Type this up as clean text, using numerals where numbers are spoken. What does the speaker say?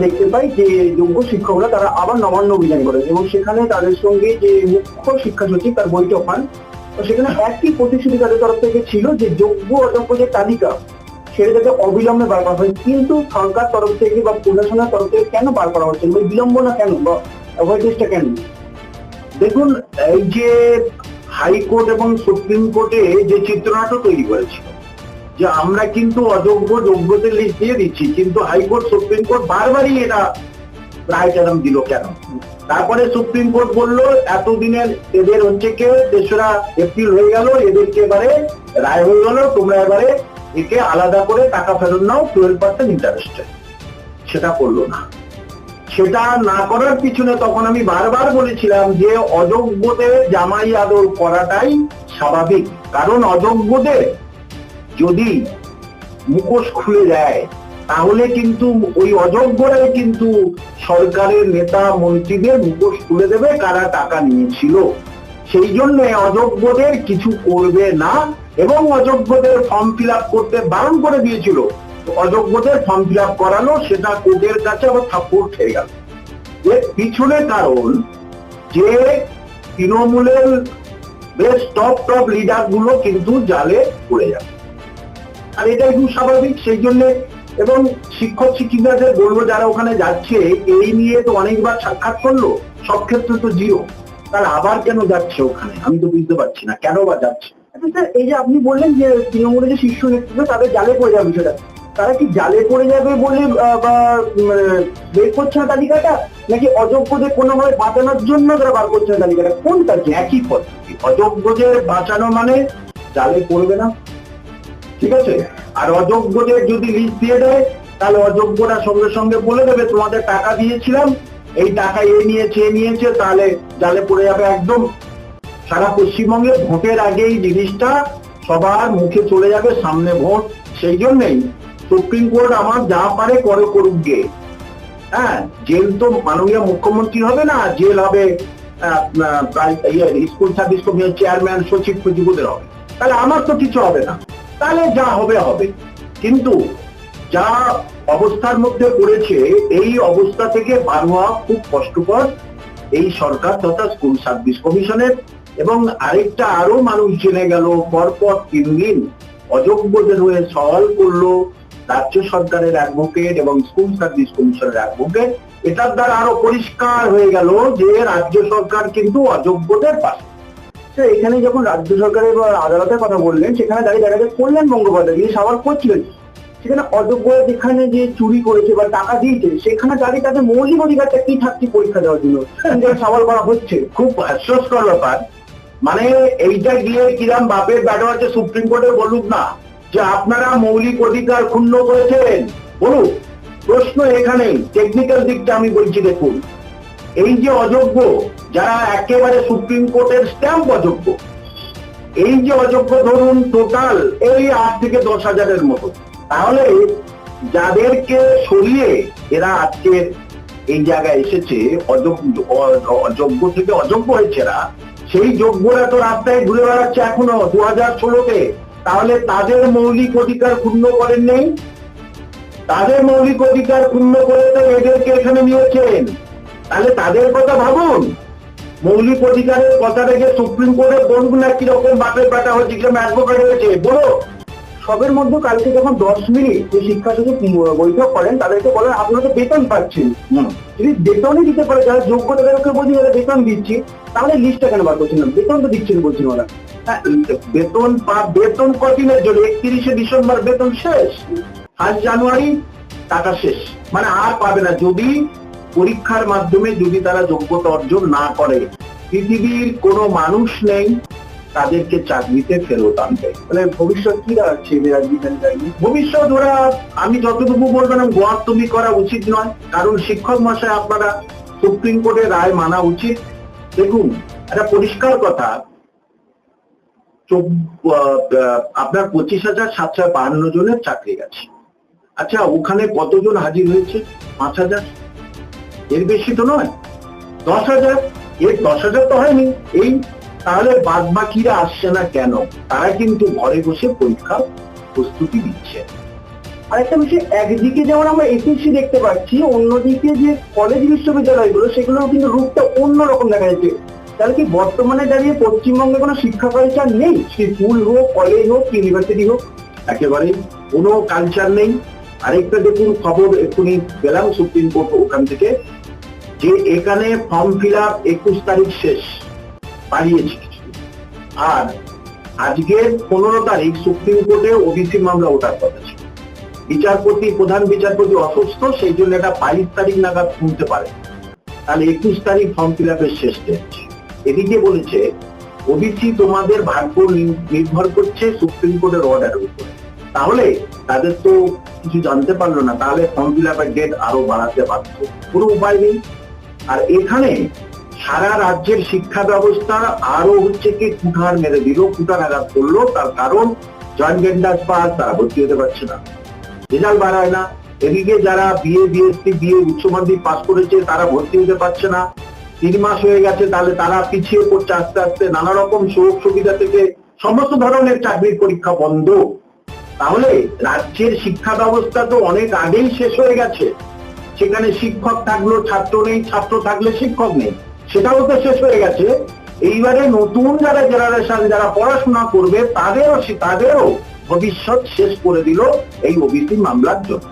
দেখতে পাই যে যোগ্য শিক্ষকরা তারা আবার নবান্ন অভিযান করে এবং সেখানে তাদের সঙ্গে যে মুখ্য শিক্ষা সচিব তার বৈঠক হন। তো সেখানে একই প্রতিশ্রুতি তাদের তরফ থেকে ছিল যে যোগ্য অযোগ্য যে তালিকা সেটা যাতে অবিলম্বে বার করা হয়, কিন্তু সরকার তরফ থেকে বা প্রশাসনের তরফ থেকে কেন বার করা হচ্ছে না, বিলম্ব না কেন বা অ্যাভয়েডেন্সটা কেন? দেখুন, এই যে হাইকোর্ট এবং সুপ্রিম কোর্টে যে চিত্রনাট্য তৈরি করেছিল যে আমরা কিন্তু অযোগ্য যোগ্যদের লিস্ট দিয়ে দিচ্ছি, কিন্তু হাইকোর্ট সুপ্রিম কোর্ট বারবারই এটা রায়টারাম দিল কেন? তারপরে সুপ্রিম কোর্ট বললো এতদিনের এদের হচ্ছে কে 3রা এপ্রিল হয়ে গেল, এদেরকে এবারে রায় হয়ে গেল, তোমরা এবারে একে আলাদা করে টাকা ফেরত নাও 12% ইন্টারেস্টে। সেটা করলো না। সেটা না করার পিছনে তখন আমি বারবার বলেছিলাম যে অযোগ্যদের জামাই আদর করাটাই স্বাভাবিক, কারণ অযোগ্যদের যদি মুখোশ খুলে যায় তাহলে কিন্তু ওই অযোগ্যরাই কিন্তু সরকারের নেতা মন্ত্রীদের মুখোশ খুলে দেবে কারা টাকা নিয়েছিল। সেই জন্য অযোগ্যদের কিছু করবে না এবং অযোগ্যদের ফর্ম ফিল আপ করতে বারণ করে দিয়েছিল। অযোগ্যদের ফর্ম ফিল আপ করানো, সেটা কোর্টের কাছে আবার সাপোর্ট হয়ে গেল। এর পিছনে কারণ যে তৃণমূলের বেশ টপ লিডার গুলো কিন্তু জালে পড়ে যাবে, আর এটাই খুব স্বাভাবিক। সেই জন্য এবং শিক্ষক শিক্ষিকাদের বলবো যারা ওখানে যাচ্ছে, এই নিয়ে তো অনেকবার সাক্ষাৎ করলো, সব ক্ষেত্রে তো জিরো, তার আবার কেন যাচ্ছে ওখানে আমি তো বুঝতে পারছি না কেন বা যাচ্ছে। স্যার, এই যে আপনি বললেন যে তৃণমূলের যে শীর্ষ নেতৃত্ব তাদের জালে পড়ে যাবে, বিষয়টা তারা কি জালে পড়ে যাবে বলে বা বের করছে না তালিকাটা, নাকি অযোগ্যদের কোনোভাবে বাঁচানোর জন্য তারা বার করছে না তালিকাটা? কোনটা? যে একই পদ্ধতি, অযোগ্যদের বাঁচানো মানে জালে পড়বে না, ঠিক আছে? আর অযোগ্যদের যদি লিস্ট দিয়ে দেয় তাহলে অযোগ্যরা সঙ্গে সঙ্গে বলে দেবে তোমাদের টাকা দিয়েছিলাম, এই টাকা এ নিয়েছে, তাহলে জালে পড়ে যাবে একদম। সারা পশ্চিমবঙ্গে ভোটের আগেই জিনিসটা সবার মুখে চলে যাবে, সামনে ভোট। সেই জন্যই সুপ্রিম কোর্ট আমার যা পারে করুক গে। হ্যাঁ, জেল তো মাননীয় মুখ্যমন্ত্রী হবে না, জেল হবে স্কুল সার্ভিস কমিশনের চেয়ারম্যান সচিব সচিবদের হবে, তাহলে আমার তো কিছু হবে না, তাহলে যা হবে হবে। কিন্তু যা অবস্থার মধ্যে পড়েছে, এই অবস্থা থেকে বার হওয়া খুব কষ্টকর এই সরকার তথা স্কুল সার্ভিস কমিশনের। এবং আরেকটা আরো মানুষ জেনে গেল, পরপর 3 দিন অযোগ্যদের হয়ে সওয়াল করলো রাজ্য সরকারের অ্যাডভোকেট এবং স্কুল সার্ভিস কমিশনের অ্যাডভোকেট। এটার দ্বারা আরো পরিষ্কার হয়ে গেল যে রাজ্য সরকার কিন্তু অযোগ্যদের পাশে। এখানে যখন রাজ্য সরকারের আদালতের কথা বললেন, সেখানে দাঁড়িয়ে দেখা যায় কল্যাণ গঙ্গোপাধ্যায় যিনি সওয়াল করছিলেন, সেখানে অযোগ্যরা যেখানে যে চুরি করেছে বা টাকা দিয়েছে, সেখানে দাঁড়িয়ে তাদের মৌলিক অধিকারটা কি থাকছে পরীক্ষা দেওয়ার জন্য সওয়াল করা হচ্ছে। খুব হাস্যস্কর ব্যাপার। মানে এইটা গিয়ে কিরাম বাপের ব্যাটা হচ্ছে সুপ্রিম কোর্টে বলুক না যে আপনারা মৌলিক অধিকার ক্ষুণ্ণ করেছেন, বলুক। প্রশ্ন এখানেই, টেকনিক্যাল দিকটা আমি বলছি। দেখুন, এই যে অযোগ্য যারা একেবারে সুপ্রিম কোর্টের স্ট্যাম্প অযোগ্য, এই যে অযোগ্য ধরুন টোটাল এই 8 থেকে 10,000-এর মতো, তাহলে যাদেরকে সরিয়ে এরা আজকে এই জায়গায় এসেছে, অযোগ্য থেকে অযোগ্য হয়েছে এরা, সেই যোগ্যরা তো রাস্তায় ঘুরে বেড়াচ্ছে এখনো 2016-তে। তাহলে তাদের মৌলিক অধিকার ক্ষুণ্ণ করেন নেই? তাদের মৌলিক অধিকার ক্ষুণ্ণ করে তো এদেরকে এখানে নিয়েছেন, তাহলে তাদের কথা ভাবুন। মৌলিক অধিকারের কথা রেখে সুপ্রিম কোর্টে বলুন না কিরকম বাপের ব্যাটা হচ্ছে, কিরকম অ্যাডভোকেট হয়েছে, বলো। সবের মধ্যে কালকে যখন 10 মিনিট যে শিক্ষা সচিব বৈঠক করেন, তাদেরকে বলেন আপনারা তো বেতন পাচ্ছেন, যদি বেতনই দিতে পারে যারা যোগ্য তাদেরকে বলছি যারা বেতন দিচ্ছি, তাহলে লিস্টটা কেন বার করছেন না? বেতন তো দিচ্ছেন বলছেন ওরা। বেতন কদিনের জন্য? 31শে ডিসেম্বর বেতন শেষ, 1 জানুয়ারি টাকা শেষ, মানে আর পাবে না। যদি পরীক্ষার মাধ্যমে যদি তারা যোগ্যতা অর্জন না করে, পৃথিবীর কোনো মানুষ নেই তাদেরকে চাকরিতে ফেরত আনবে। মানে ভবিষ্যৎ কি দাঁড়াচ্ছে ভবিষ্যৎ? ওরা, আমি যতটুকু বলবেন, গোয়ার্তমি করা উচিত নয়, কারণ শিক্ষক মশাই আপনারা সুপ্রিম কোর্টের রায় মানা উচিত। দেখুন, একটা পরিষ্কার কথা, আপনার 25,752 জনের চাকরি গেছে। আচ্ছা, ওখানে কতজন হাজির হয়েছে? 5,000, এর বেশি তো নয়। 10,000, এর 10,000 তো হয়নি। এই তাহলে বাদ বাকিরা আসছে না কেন? তারা কিন্তু ঘরে বসে পরীক্ষা প্রস্তুতি দিচ্ছে। আরেকটা বিষয়, একদিকে যেমন আমরা এসএসসি দেখতে পাচ্ছি, অন্যদিকে যে কলেজ বিশ্ববিদ্যালয়গুলো সেগুলোও কিন্তু রূপটা অন্যরকম দেখা যাচ্ছে। তাহলে কি বর্তমানে দাঁড়িয়ে পশ্চিমবঙ্গে কোনো শিক্ষা কালচার নেই? সে স্কুল হোক, কলেজ হোক, ইউনিভার্সিটি হোক? একেবারে কোনো কালচার নেই। আরেকটা দেখুন খবর এক্ষুনি পেলাম সুপ্রিম কোর্ট ওখান থেকে, যে এখানে ফর্ম ফিল আপ 21 তারিখ শেষ, বাড়িয়েছে কিছু। আর আজকের 15 তারিখ সুপ্রিম কোর্টে ওবিসি মামলা ওঠার কথা ছিল। প্রধান বিচারপতি অসুস্থ, সেই জন্য এটা 22 তারিখ নাগাদ শুনতে পারে। তাহলে 21 তারিখ ফর্ম ফিল আপের শেষ ডেট। এদিকে বলেছে ওবিসি তোমাদের ভাগ্য নির্ভর করছে সুপ্রিম কোর্টের অর্ডারের উপর। তাহলে তাদের তো কিছু জানতে পারলো না, তাহলে ফর্ম ফিল আপের ডেট আরো বাড়াতে বাধ্য, কোনো উপায় নেই। আর এখানে সারা রাজ্যের শিক্ষা ব্যবস্থা আরো হচ্ছে কি কুঠার মেরে দিল, কুঠারাঘাত করলো। তার কারণ জয়েন্ট এন্ট্রান্স পাস, তারা ভর্তি হতে পারছে না, রেজাল্ট বাড়ায় না। এদিকে যারা বিএ, বিএসসি, বিএ উচ্চ মাধ্যমিক পাস করেছে তারা ভর্তি হতে পারছে না, 3 মাস হয়ে গেছে, তাহলে তারা পিছিয়ে পড়ছে আস্তে আস্তে। নানা রকম সুযোগ সুবিধা থেকে সমস্ত ধরনের চাকরির পরীক্ষা বন্ধ। তাহলে রাজ্যের শিক্ষা ব্যবস্থা তো অনেক আগেই শেষ হয়ে গেছে। সেখানে শিক্ষক থাকলো ছাত্র নেই, ছাত্র থাকলে শিক্ষক নেই, সেটাও তো শেষ হয়ে গেছে। এইবারে নতুন যারা জেনারেশন, যারা পড়াশোনা করবে, তাদেরও ভবিষ্যৎ শেষ করে দিল এই ওবিসি মামলার জন্য।